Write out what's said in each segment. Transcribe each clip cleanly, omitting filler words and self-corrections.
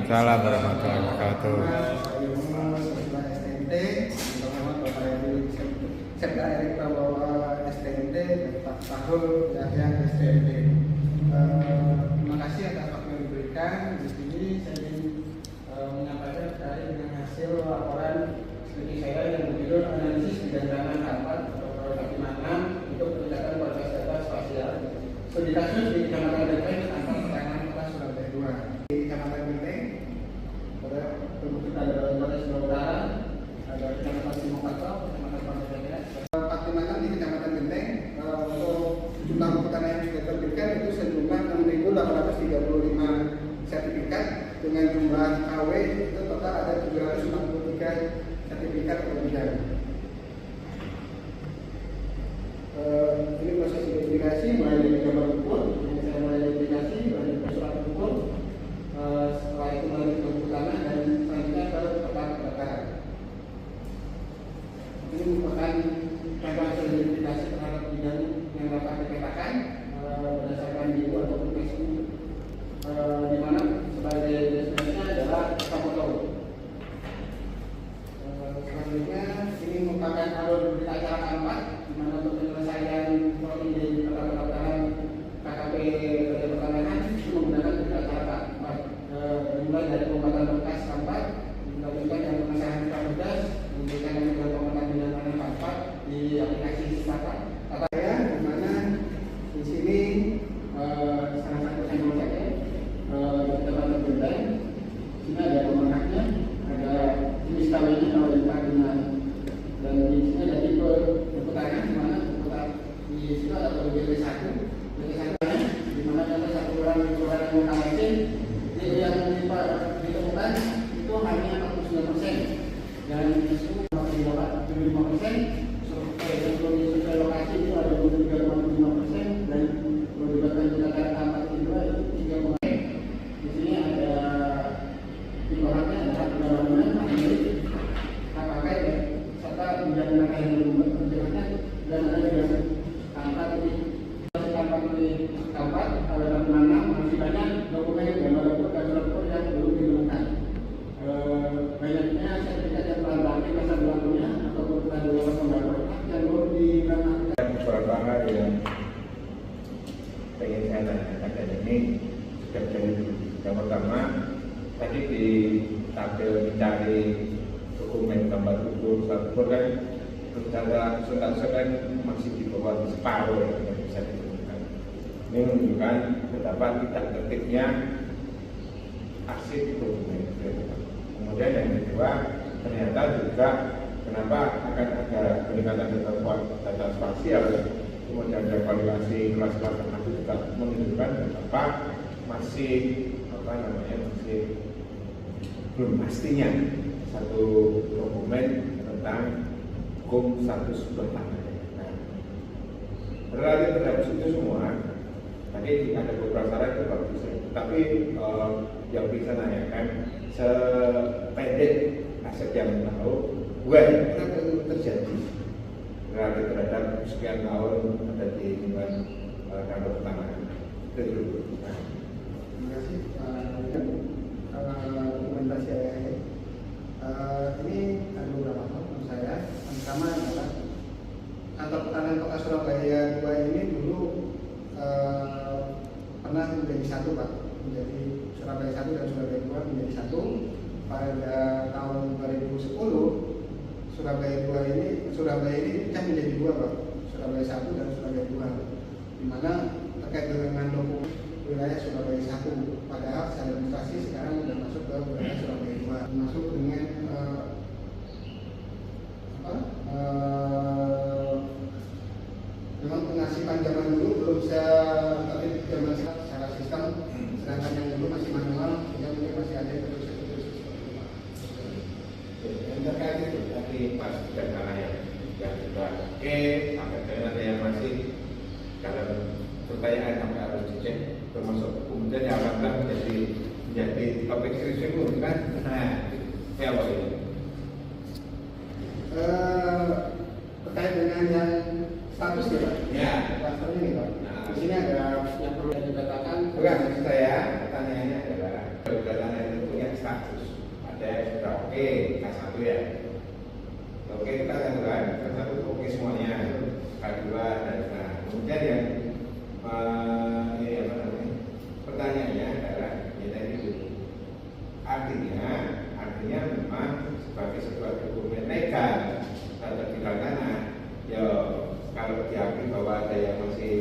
Waalaikumsalam warahmatullahi wabarakatuh. Saya Muhammad STNT, Muhammad Bapak Ibu Sekda Erik Prabowo STNT, Pak Fahul Yahya STNT. Terima kasih atas waktu yang diberikan. Di sini saya ingin menyampaikan terkait dengan hasil laporan studi saya yang berjudul analisis bidang rapat atau produk 56 untuk peningkatan kualitas data spasial. Studi kasus di Kecamatan Benteng, Antar Pertanian Kota Surabaya 2. Di Kecamatan Benteng, pada kita ada Polres Surabaya, ada Kecamatan Simokato, Kecamatan Pondok 456 di Kecamatan Benteng. Untuk jumlah pertanian yang sudah terbitkan itu sejumlah 6.835 sertifikat dengan jumlah KW itu total ada 763 sertifikat perbedaan. Ini proses identifikasi mulai dari gambar ukur, saya mulai identifikasi mulai dari surat ukur, setelah itu mulai ke tanah dan selanjutnya ke tempat kebakaran. Ini merupakan contoh hasil identifikasi terhadap bidang yang dapat dipetakan berdasarkan BU ataupun PSU, di mana sebagai destinasinya adalah Kapoto. Selanjutnya ini merupakan alur berita acara keempat, di mana untuk penyelesaian proyek di pendaftaran KKP Kerja Pertanahan itu menggunakan berita acara keempat, dimulai dari pembuatan berkas keempat, dilanjutkan dengan pengesahan tugas, memberikan dengan pemetaan bidang tanah keempat di aplikasi Sisata. Kata saya, di mana di sini salah satu sampel saja tempat terbentang. Di sini ada pemenangnya, ada jenis kawinnya kalau di Pagina, dan di sini ada tipe perputaran di mana di situ ada BB1, di mana ada satu orang yang mengawasi yang ditemukan itu hanya 49%, dan itu 75%. Sebelum disurvei lokasi itu ada 23,5%, dan melibatkan tindakan tampak kedua itu 3%. Di sini ada timbangannya adalah pembangunan KKP serta bidang rangkaian yang membuat kerjanya, dan ada juga tampak di tampak ada 66 masih banyak dokumen gambar dapur dan dapur yang belum ditemukan. Banyaknya sertifikat yang telah berakhir masa berlakunya ataupun telah dilakukan pembaruan yang belum digunakan. Beberapa hal yang pengen saya tanyakan dan ini sudah jadi yang pertama tadi di tabel mencari dokumen gambar ukur satu kan secara persentase kan masih di bawah separuh yang bisa ditemukan. Ini menunjukkan betapa tidak tertibnya arsip dokumen. Kemudian yang kedua, ternyata juga kenapa akan ada peningkatan data spasial, kemudian ada evaluasi kelas-kelas tertentu juga menunjukkan betapa masih masih belum pastinya satu dokumen tentang hukum status bertanah. Nah, relatif terhadap itu semua, tadi ada beberapa syarat yang bagus, tapi yang bisa nanyakan sependek aset yang tahu bukan terjadi relatif terhadap sekian tahun ada di lingkungan kantor pertanahan itu dulu. Terima kasih dokumentasi ini ada beberapa hal menurut saya. Yang pertama adalah kantor pertanahan Kota Surabaya 2 ini dulu pernah menjadi satu, Pak, menjadi Surabaya 1 dan Surabaya 2 menjadi satu. Pada tahun 2010 Surabaya ini pecah menjadi dua, Pak, Surabaya 1 dan Surabaya 2, di mana terkait dengan dokumen wilayah Surabaya 1, padahal secara administrasi sekarang sudah masuk ke wilayah Surabaya 2, masuk dengan memang pengasipan zaman dulu belum bisa tertib zaman secara sistem, sedangkan yang dulu masih manual, sehingga mungkin masih ada terus. Yang terkait itu tadi pas dan tanah yang sudah oke, sampai dengan ada yang masih dalam pertanyaan sampai harus dicek, termasuk kemudian yang akan menjadi topik serius itu kan? Nah, apa ini? Terkait dengan yang status ya, Pak? Ya. Klasternya nih, Pak. Nah, di sini ada yang perlu dikatakan. Bukan, maksud saya pertanyaannya adalah tanah itu punya terus ada yang sudah oke K1 ya. Oke, kita tentukan K1 oke semuanya, K2 dan nah, kemudian yang ini apa namanya? Pertanyaannya adalah ya tadi itu artinya memang sebagai sebuah dokumen legal atau pidana ya kalau diakui bahwa ada yang masih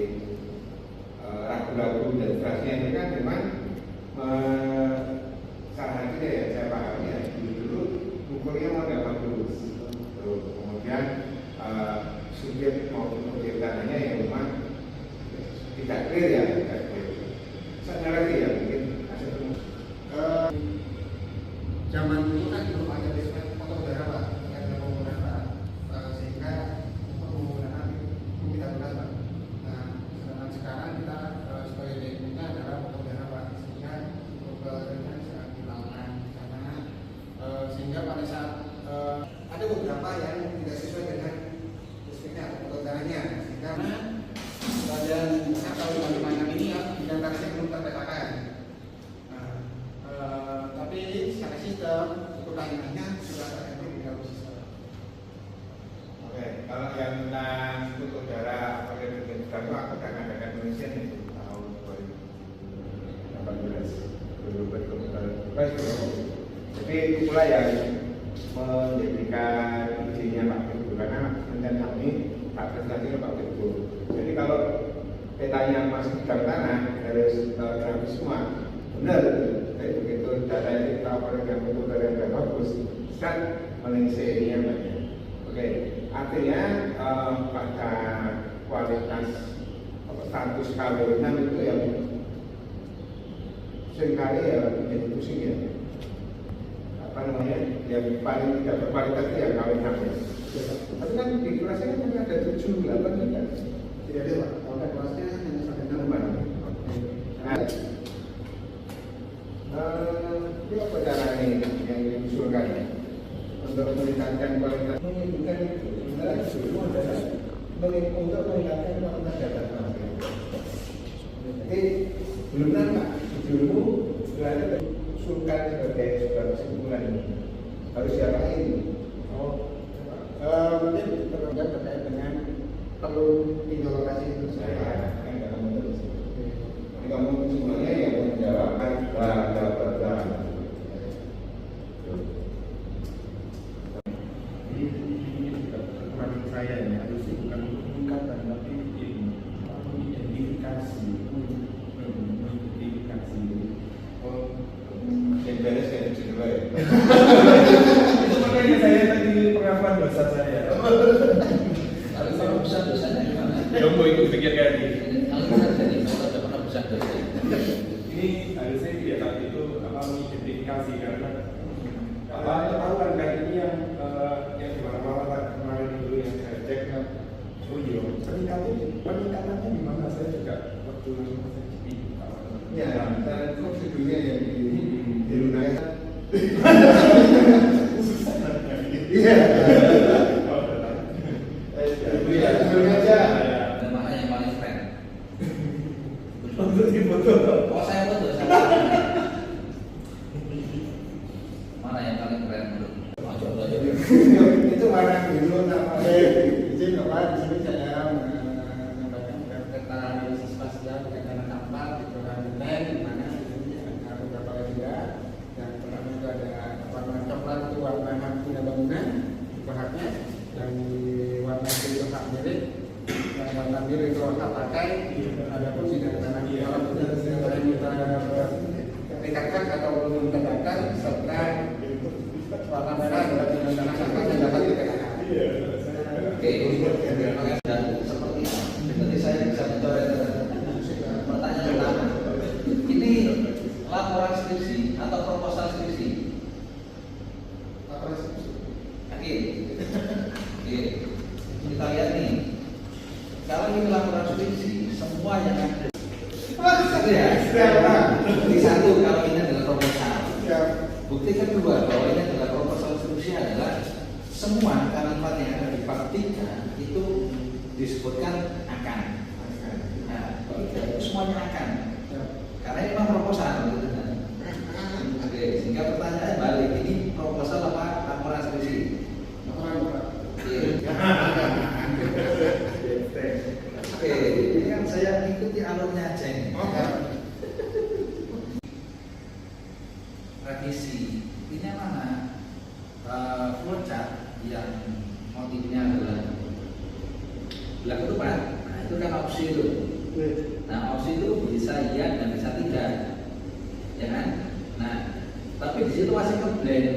ragu-ragu dan frasinya itu kan memang salah satunya ya saya pahami ya dulu ukurnya mau nggak bagus terus kemudian subjek maupun objek tanahnya yang memang tidak clear ya tidak clear. Saya lagi ya mungkin zaman dulu kan belum ada display foto udara Pak, tidak ada penggunaan Pak, sehingga untuk penggunaan itu tidak berat Pak. Nah, sedangkan sekarang kita sebagai tekniknya adalah foto udara Pak, sehingga untuk kerennya sangat dilakukan karena sehingga pada saat ada beberapa yang tidak sesuai dengan display atau foto udaranya, sehingga dan kalau bagaimana ini ya bidang tarifnya belum terpetakan. Tapi secara sistem untuk layanannya sudah tercapai di dalam sistem. Oke, kalau yang tentang foto udara oleh Bintang itu aku akan adakan penelitian itu tahun 2018. Jadi itulah yang menjadikan izinnya Pak Teguh karena rencana kami Pak presentasi Pak Teguh. Jadi kalau petanya masih bidang tanah harus grafis semua benar itu. Tapi begitu data ini kita operasi dengan foto udara yang bagus, kan melengsenya banyak. Oke, artinya pada kualitas status kawinan itu yang seringkali ya menjadi pusing ya. Apa namanya? Yang paling tidak berkualitas itu yang kawin hamil. Tapi kan di kelasnya kan ada 7, 8 kan? Tidak ada Pak, kalau kelasnya hanya sampai 6 Pak. Ini apa caranya yang diusulkan untuk meningkatkan kualitas? Menunjukkan itu, sebenarnya dulu adalah untuk meningkatkan kualitas data transfer. Jadi belum nampak dulu berada diusulkan sebagai sebuah kesimpulan ini. Harus diapain? Mungkin terkait dengan perlu pinjol lokasi itu saya kan nggak kamu terus. Jadi kamu semuanya yang menjawab saya ini harusnya bukan peningkatan tapi identifikasi. Yang beres kayak gitu ya. Itu makanya saya tadi pengakuan dosa saya. Kalau pernah besar dosanya gimana? Ya mau ikut pikir kayak gini. Kalau benar jadi kalau ada pernah besar dosa. Ini harusnya ya tadi itu apa mengidentifikasi karena apa ketahuan kan ini yang di mana-mana kemarin dulu yang saya cek kan. Oh iya, peningkatannya di mana saya juga waktu saya cek. Ya, dan prosedurnya yang di Lunai. Iya. Iya, sebelum aja. Dan mana yang paling keren? Untuk difoto. Oh saya foto. Mana yang paling keren menurut? Coba aja. Itu warna biru namanya. Izin Bapak di sini saya menyampaikan data analisis spasial dengan tampak di Kelurahan Lunai di mana di sini ada beberapa lembaga. Yang pertama itu ada warna coklat itu warna hak guna bangunan berhaknya, yang di warna biru hak milik, yang warna biru itu hak pakai. Adapun di tanah kalau sudah kita tingkatkan atau belum terdaftar serta warna merah adalah dengan tanah sampah yang dapat dikenakan. Oke, dan seperti itu. Nanti saya bisa mencoret. Pertanyaan pertama, ini laporan skripsi atau proposal skripsi? Oke, kita lihat nih. Kalau ini laporan skripsi, semua yang ada. Satu ya. Bukti satu kalau ini adalah proposal. Bukti kedua bahwa ini adalah proposal skripsi adalah semua kalimat yang ada di part 3 itu disebutkan akan. Nah, itu semuanya akan. Karena ini memang proposal. Oke, sehingga pertanyaan alurnya aja ini. Revisi ini mana? Flowchart yang motifnya adalah belah ketupat. Nah itu kan opsi itu. Nah opsi itu bisa iya dan bisa tidak, ya kan? Nah tapi di situ masih ngeblend,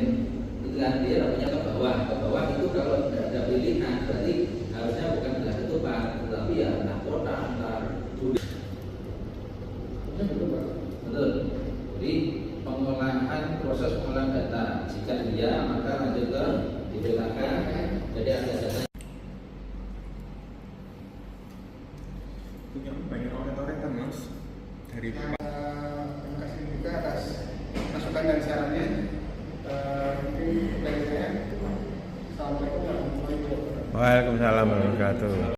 gitu kan? Dia punya ke bawah itu kalau tidak ada pilihan berarti harusnya bukan belah ketupat, tetapi ya nahkota antar tulis. Betul. Jadi proses pengolahan data, jika iya maka lanjut ke dibelahkan. Jadi ada data. Punya banyak orang-orang mas dari Terima kasih juga atas masukan dan sarannya. Mungkin dari saya. Assalamualaikum warahmatullahi wabarakatuh. Waalaikumsalam warahmatullahi wabarakatuh.